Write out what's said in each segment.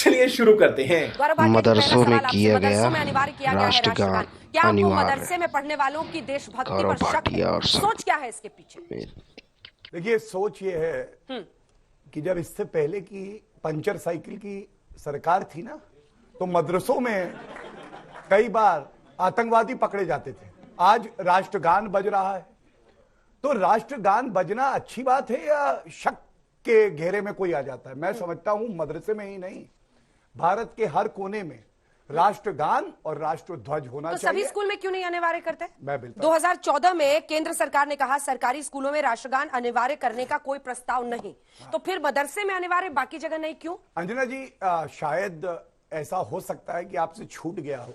चलिए शुरू करते हैं। मदरसों में किया गया अनिवार्य किया गया है राष्ट्रगान क्या आपको अनिवार्य। मदरसे में पढ़ने वालों की देशभक्ति करो पर शक भाटिया है? और सब। सोच क्या है इसके पीछे? देखिए, सोच ये है कि जब इससे पहले की पंचर साइकिल की सरकार थी ना, तो मदरसों में कई बार आतंकवादी पकड़े जाते थे। आज राष्ट्रगान बज रहा है, तो राष्ट्रगान बजना अच्छी बात है या शक के घेरे में कोई आ जाता है? मैं समझता हूं मदरसे में ही नहीं, भारत के हर कोने में राष्ट्रगान और राष्ट्रध्वज होना तो चाहिए। सभी स्कूल में क्यों नहीं अनिवार्य करते? मैं बिल्कुल 2014 में केंद्र सरकार ने कहा सरकारी स्कूलों में राष्ट्रगान अनिवार्य करने का कोई प्रस्ताव नहीं, तो फिर मदरसे में अनिवार्य, बाकी जगह नहीं क्यों? अंजना जी, शायद ऐसा हो सकता है कि आपसे छूट गया हो।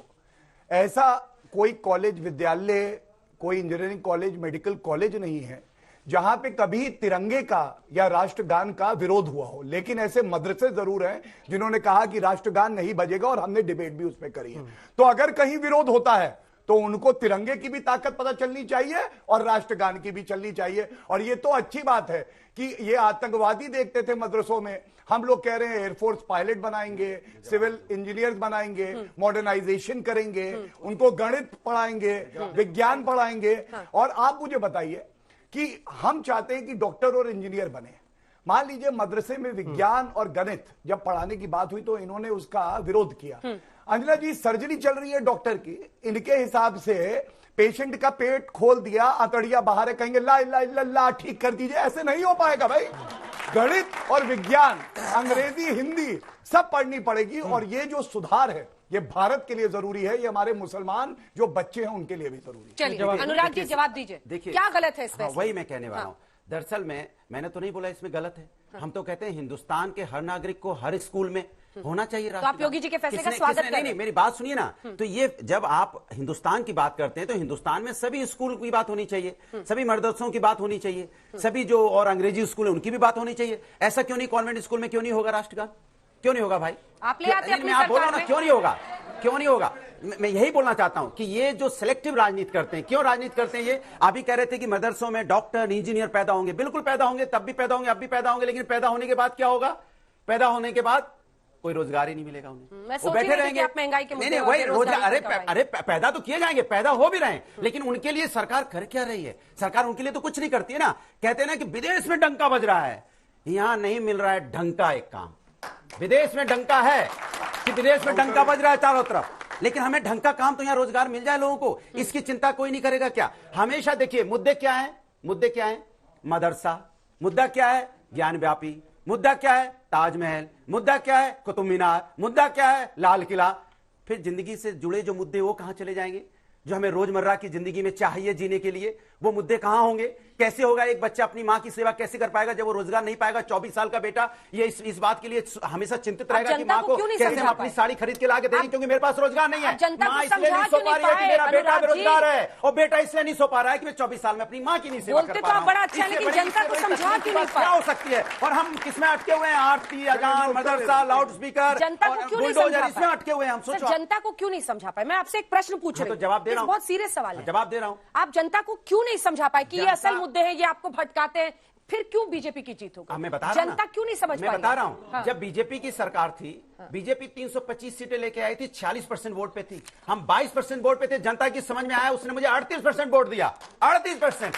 ऐसा कोई कॉलेज, विद्यालय, कोई इंजीनियरिंग कॉलेज, मेडिकल कॉलेज नहीं है जहां पे कभी तिरंगे का या राष्ट्रगान का विरोध हुआ हो। लेकिन ऐसे मदरसे जरूर हैं जिन्होंने कहा कि राष्ट्रगान नहीं बजेगा, और हमने डिबेट भी उस पर करी है। तो अगर कहीं विरोध होता है तो उनको तिरंगे की भी ताकत पता चलनी चाहिए और राष्ट्रगान की भी चलनी चाहिए। और ये तो अच्छी बात है कि ये आतंकवादी देखते थे मदरसों में। हम लोग कह रहे हैं एयरफोर्स पायलट बनाएंगे, सिविल इंजीनियर्स बनाएंगे, मॉडर्नाइजेशन करेंगे, उनको गणित पढ़ाएंगे, विज्ञान पढ़ाएंगे। और आप मुझे बताइए कि हम चाहते हैं कि डॉक्टर और इंजीनियर बने। मान लीजिए मदरसे में विज्ञान और गणित जब पढ़ाने की बात हुई तो इन्होंने उसका विरोध किया। अंजना जी, सर्जरी चल रही है डॉक्टर की, इनके हिसाब से पेशेंट का पेट खोल दिया, आंतड़िया बाहर है, कहेंगे ला इला इला ला, ठीक कर दीजिए। ऐसे नहीं हो पाएगा भाई। गणित और विज्ञान, अंग्रेजी, हिंदी सब पढ़नी पड़ेगी। और ये जो सुधार है ये भारत के लिए जरूरी है, ये हमारे मुसलमान जो बच्चे हैं उनके लिए भी जरूरी है। चलिए अनुराग जी जवाब दीजिए, देखिए क्या गलत है इस हाँ, वही मैं कहने वाला हूँ। दरअसल मैंने तो नहीं बोला इसमें गलत है। हम तो कहते हैं हिंदुस्तान के हर नागरिक को हर स्कूल में होना चाहिए। तो आप योगी जी के फैसले का स्वागत करें। नहीं, मेरी बात सुनिए ना। तो ये जब आप हिंदुस्तान की बात करते हैं तो हिंदुस्तान में सभी स्कूल की बात होनी चाहिए, सभी मदरसों की बात होनी चाहिए, सभी जो और अंग्रेजी स्कूल है उनकी भी बात होनी चाहिए। ऐसा क्यों नहीं कॉन्वेंट स्कूल में क्यों नहीं होगा राष्ट्रगान? क्यों नहीं होगा भाई? आप ले आते हैं, आप बोलो ना, क्यों नहीं होगा? क्यों नहीं होगा? मैं यही बोलना चाहता हूं कि ये जो सिलेक्टिव राजनीति करते हैं, क्यों राजनीति करते हैं ये? आप ही कह रहे थे कि मदरसों में डॉक्टर, इंजीनियर पैदा होंगे। बिल्कुल पैदा होंगे, तब भी पैदा होंगे, अब भी पैदा होंगे। लेकिन पैदा होने के बाद क्या होगा? पैदा होने के बाद कोई रोजगार ही नहीं मिलेगा उन्हें। वो बैठे रहेंगे। आप महंगाई के नहीं, वही रोजगार। अरे पैदा तो किए जाएंगे, पैदा हो भी रहे हैं, लेकिन उनके लिए सरकार कर क्या रही है? सरकार उनके लिए तो कुछ नहीं करती है ना। कहते हैं ना कि विदेश में डंका बज रहा है, यहां नहीं मिल रहा है ढंग का एक काम। विदेश में डंका है कि विदेश में डंका बज रहा है चारों तरफ, लेकिन हमें ढंग का काम तो यहां रोजगार मिल जाए लोगों को, इसकी चिंता कोई नहीं करेगा क्या? हमेशा देखिए मुद्दे क्या है? मुद्दे क्या है? मदरसा। मुद्दा क्या है? ज्ञान व्यापी। मुद्दा क्या है? ताजमहल। मुद्दा क्या है? कुतुब मीनार। मुद्दा क्या है? लाल किला। फिर जिंदगी से जुड़े जो मुद्दे वो कहां चले जाएंगे? जो हमें रोजमर्रा की जिंदगी में चाहिए जीने के लिए, वो मुद्दे कहां होंगे? कैसे होगा एक बच्चा अपनी मां की सेवा कैसे कर पाएगा जब वो रोजगार नहीं पाएगा? 24 साल का बेटा ये इस बात के लिए हमेशा चिंतित रहेगा कि मां को कैसे हम अपनी साड़ी खरीद के लाके देंगे, क्योंकि मेरे पास रोजगार नहीं है। मां इसलिए नहीं सो पा रही है कि मेरा बेटा बेरोजगार है, और बेटा इसलिए नहीं सो पा रहा है कि मैं 24 साल में अपनी मां की नहीं सेवा कर पा रहा हूं। बड़ा अच्छा है, लेकिन जनता को समझा क्यों नहीं क्या हो सकती है? और हम किसमें अटके हुए हैं? आरती, अजान, मदरसा, लाउड स्पीकर, जनता को क्यों नहीं समझा? इसमें अटके हुए हैं हम। सोचो जनता को क्यों नहीं समझा पाए? मैं आपसे एक प्रश्न पूछ रही हूं, तो जवाब दे रहा हूं। बहुत सीरियस सवाल है, जवाब दे रहा हूं। आप जनता को क्यों नहीं समझा पाए कि ये असल मुद्दे हैं, ये आपको भटकाते हैं? फिर क्यों बीजेपी की जीत होगी? मैं बता रहा हूं, जनता क्यों नहीं समझ पाई? मैं बता रहा हूं। हाँ। जब बीजेपी की सरकार थी, बीजेपी 325 सीटें लेके आई थी, 46% वोट पे थी। हम 22% वोट पे थे। जनता की समझ में आया, उसने मुझे 38% वोट दिया। 38%।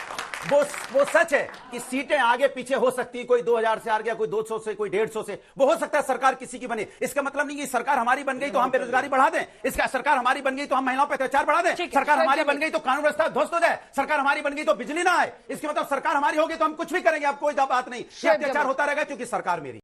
वो सच है कि सीटें आगे पीछे हो सकती है, कोई 2000 से आ गया, कोई 200 से, कोई 150 से। वो हो सकता है सरकार किसी की बने। इसका मतलब नहीं कि सरकार हमारी बन गई तो हम बेरोजगारी बढ़ा दें, इसका सरकार हमारी बन गई तो हम महिलाओं पर अत्याचार बढ़ा दें, सरकार हमारी बन गई तो कानून व्यवस्था ध्वस्त हो जाए, सरकार हमारी बन गई तो बिजली ना आए। इसके मतलब सरकार हमारी होगी तो हम कुछ भी करेंगे, अब कोई बात नहीं, अत्याचार होता रहेगा क्योंकि सरकार मेरी।